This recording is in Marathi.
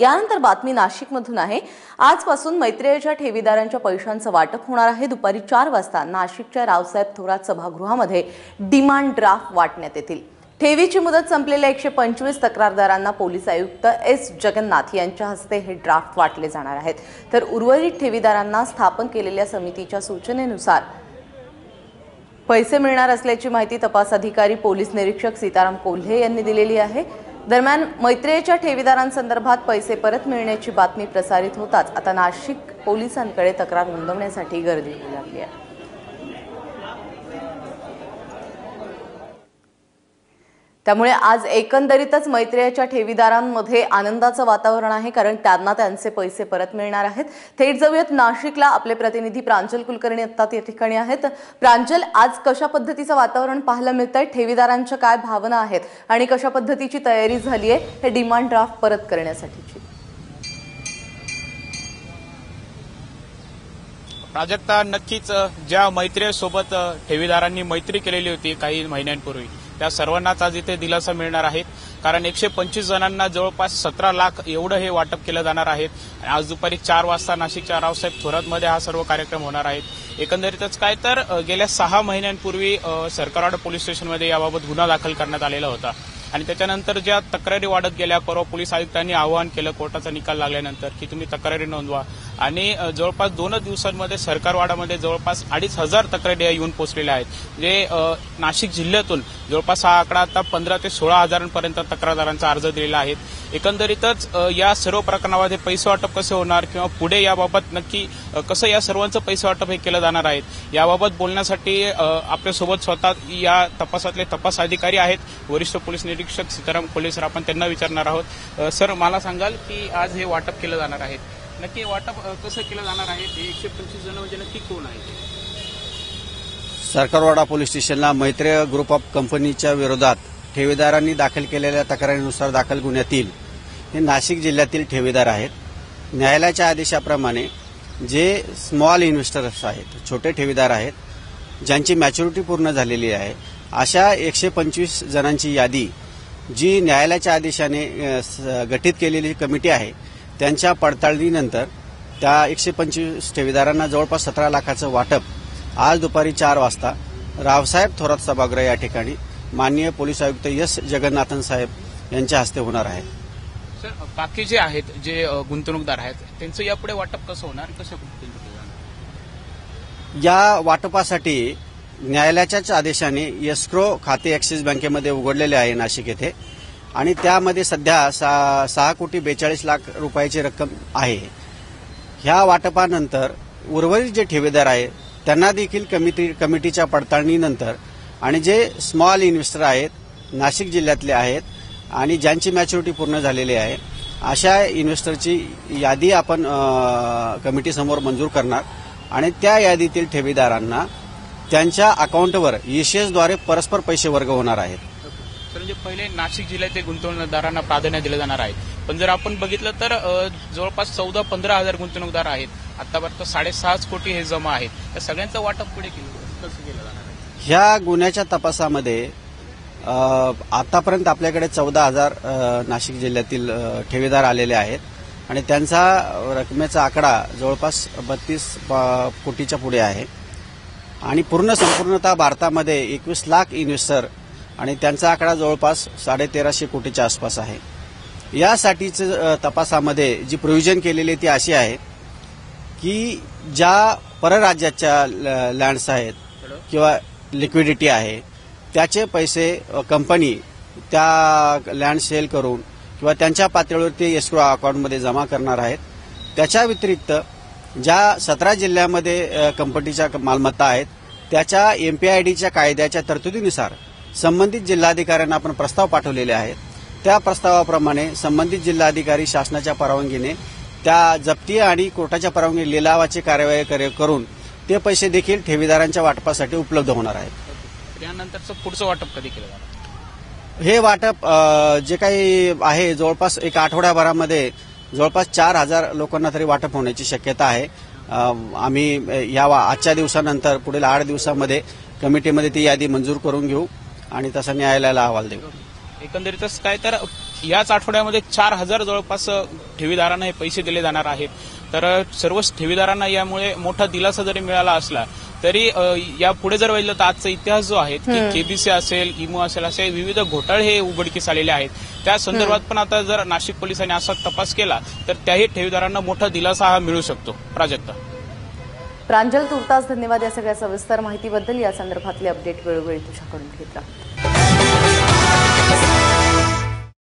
यानंतर बातमी नाशिकमधून आहे। आजपासून मैत्रेयीच्या ठेवीदारांच्या पैशांचं वाटप होणार आहे। दुपारी 4 वाजता नाशिकच्या रावसाहेब थोरात सभागृहामध्ये डिमांड ड्राफ्ट वाटण्यात येतील। ठेवीची मुदत संपलेल्या 125 तक्रारदारांना पोलीस आयुक्त एस जगन्नाथ यांच्या हस्ते हे ड्राफ्ट वाटले जाणार आहेत। तर उर्वरित ठेवीदारांना स्थापन केलेल्या समितीच्या सूचनेनुसार पैसे मिळणार असल्याची माहिती तपास अधिकारी पोलीस निरीक्षक सीताराम कोल्हे यांनी दिलेली आहे। दरम्यान मैत्रेयीच्या ठेवीदारांसंदर्भात पैसे परत मिळण्याची बातमी प्रसारित होताच आता नाशिक पोलिसांकडे तक्रार नोंदवण्यासाठी गर्दी होऊ लागली आहे। त्यामुळे आज एकंदरीतच मैत्रेयीच्या ठेवीदारांमध्ये आनंदाचं वातावरण आहे, कारण त्यांना त्यांचे पैसे परत मिळणार आहेत। थेट जाऊयात नाशिकला, आपले प्रतिनिधी प्रांजल कुलकर्णी आता त्या ठिकाणी आहेत। प्रांजल, आज कशा पद्धतीचं वातावरण पाहायला मिळतंय? ठेवीदारांच्या काय भावना आहेत आणि कशा पद्धतीची तयारी झाली आहे हे डिमांड ड्राफ्ट परत करण्यासाठीची? प्राजक्ता, नक्कीच ज्या मैत्रेयीसोबत ठेवीदारांनी मैत्री केलेली होती काही महिन्यांपूर्वी, त्या सर्वांनाच आज इथे दिलासा मिळणार आहे। कारण 125 जणांना जवळपास 17 लाख एवढं हे वाटप केलं जाणार आहे। आज दुपारी 4 वाजता नाशिकच्या रावसाहेब थोरातमध्ये हा सर्व कार्यक्रम होणार आहे। एकंदरीतच काय तर गेल्या 6 महिन्यांपूर्वी सरकारवाडा पोलीस स्टेशनमध्ये याबाबत गुन्हा दाखल करण्यात आलेला होता आणि त्याच्यानंतर ज्या तक्रारी वाढत गेल्या, परवा पोलीस आयुक्तांनी आवाहन केलं कोर्टाचा निकाल लागल्यानंतर की तुम्ही तक्रारी नोंदवा आणि जवळपास 2 दिवसांमध्ये सरकारवाडामध्ये जवळपास 2,500 तक्रारी येऊन पोहोचलेल्या आहेत। जे नाशिक जिल्ह्यातून जवळपास हा आकडा आता 15 ते 16,000पर्यंत तक्रारदारांचा अर्ज दिलेला आहे। एकंदरीतच या सर्व प्रकरणामध्ये पैसे वाटप कसे होणार किंवा पुढे याबाबत नक्की कसं या सर्वांचं पैसे वाटप हे केलं जाणार आहे याबाबत बोलण्यासाठी आपल्यासोबत स्वतः या तपासातले तपास अधिकारी आहेत, वरिष्ठ पोलीस निरीक्षक सीताराम कोल्हे सर। आपण त्यांना विचारणार आहोत। सर, मला सांगाल की आज हे वाटप केलं जाणार आहे, नक्की वाटप कसं केलं जाणार आहे? 125 जण म्हणजे नक्की कोण आहे? सरकारवाडा पोलीस स्टेशनला मैत्रेय ग्रुप ऑफ कंपनीच्या विरोधात ठेवीदारांनी दाखल केलेल्या तक्रारीनुसार दाखल गुन्ह्यातील हे नाशिक जिल्ह्यातील ठेवीदार आहेत। न्यायालयाच्या आदेशाप्रमाणे जे स्मॉल इन्व्हेस्टर्स आहेत, छोटे ठेवीदार आहेत, ज्यांची मॅच्युरिटी पूर्ण झालेली आहे, अशा 125 जणांची यादी जी न्यायालयाच्या आदेशाने गठीत केलेली कमिटी आहे त्यांच्या पडताळणीनंतर त्या 125 ठेवीदारांना जवळपास 17 लाखाचं वाटप आज दुपारी 4 वाजता रावसाहेब थोरात सभागृह या ठिकाणी माननीय पोलीस आयुक्त एस जगन्नाथन साहेब यांच्या हस्ते होणार आहे। सर, बाकी जे आहेत, जे गुंतवणूकदार आहेत, त्यांचं यापुढे वाटप कसं होणार? कशा या वाटपासाठी न्यायालयाच्याच आदेशाने एस्क्रो खाते ॲक्सिस बँकेमध्ये उघडलेले आहे नाशिक येथे आणि त्यामध्ये सध्या 6,42,00,000 रुपयाची रक्कम आहे। ह्या वाटपानंतर उर्वरित जे ठेवीदार आहेत त्यांना देखील कमिटीच्या पडताळणीनंतर आणि जे स्मॉल इन्व्हेस्टर आहेत, नाशिक जिल्ह्यातले आहेत आणि ज्यांची मॅच्युरिटी पूर्ण झालेली आहे, अशा इन्व्हेस्टरची यादी आपण कमिटीसमोर मंजूर करणार आणि त्या यादीतील ठेवीदारांना त्यांच्या अकाउंटवर ईसीएसद्वारे परस्पर पैसे वर्ग होणार आहेत। तर म्हणजे पहिले नाशिक जिल्ह्यातील गुंतवणूकदारांना प्राधान्य दिलं जाणार आहे, पण जर आपण बघितलं तर जवळपास 14-15 हजार गुंतवणूकदार आहेत, आतापर्यंत 6.5 कोटी हे जमा आहेत, त्या सगळ्यांचं वाटप पुढे कसं केलं जाणार आहे? ह्या गुन्ह्याच्या तपासामध्ये आतापर्यंत आपल्याकडे 14,000 नाशिक जिल्ह्यातील ठेवीदार आलेले आहेत आणि त्यांचा रकमेचा आकडा जवळपास 32 कोटीच्या पुढे आहे आणि संपूर्णतः भारतामध्ये 21 लाख इन्व्हेस्टर आणि त्यांचा आकडा जवळपास 1,350 कोटीच्या आसपास आहे। यासाठीच तपासामध्ये जी प्रोव्हिजन केलेली ती अशी आहे की ज्या परराज्याच्या लँड्स आहेत किंवा लिक्विडिटी आहे त्याचे पैसे कंपनी त्या लँड सेल करून किंवा त्यांच्या पातळीवर ते एस्क्रो अकाउंटमध्ये जमा करणार आहेत। त्याच्या व्यतिरिक्त ज्या 17 जिल्ह्यामध्ये कंपनीच्या मालमत्ता आहेत त्याच्या MPIDच्या कायद्याच्या तरतुदीनुसार संबंधित जिल्हाधिकाऱ्यांना आपण प्रस्ताव पाठवलेले आहेत। त्या प्रस्तावाप्रमाणे संबंधित जिल्हाधिकारी शासनाच्या परवानगीने त्या जप्ती आणि कोर्टाच्या परवानगी लिलावाची कार्यवाही करून ते पैसे देखील ठेवीदारांच्या वाटपासाठी उपलब्ध होणार आहेत। यानंतरचं पुढचं वाटप कधी केलं जाणार? हे वाटप जे काही आहे जवळपास एक आठवड्याभरामध्ये जवळपास 4,000 लोकांना तरी वाटप होण्याची शक्यता आहे। आम्ही या आजच्या दिवसानंतर पुढील 8 दिवसामध्ये कमिटीमध्ये ती यादी मंजूर करून घेऊ आणि तसा न्यायालयाला अहवाल देऊ। एकंदरीतच काय तर याच आठवड्यामध्ये 4,000 जवळपास ठेवीदारांना हे पैसे दिले जाणार आहेत. तर सर्वच ठेवीदारांना यामुळे मोठा दिलासा जरी मिळाला असला तरी या पुढे जर वळलं तर आजचा इतिहास जो आहे की केबीसी असेल, इमो असेल, असे विविध घोटाळे हे उघडकीस आलेले आहेत. त्या संदर्भात पण आता जर नाशिक पोलिसांनी असा तपास केला तर त्याही ठेवीदारांना मोठा दिलासा हा मिळू शकतो. प्राजक्ता. प्रांजल, तुर्तास धन्यवाद या सगळ्या सविस्तर माहितीबद्दल. या संदर्भातले अपडेट वेळोवेळी तुझ्याकडून घेत राहतो.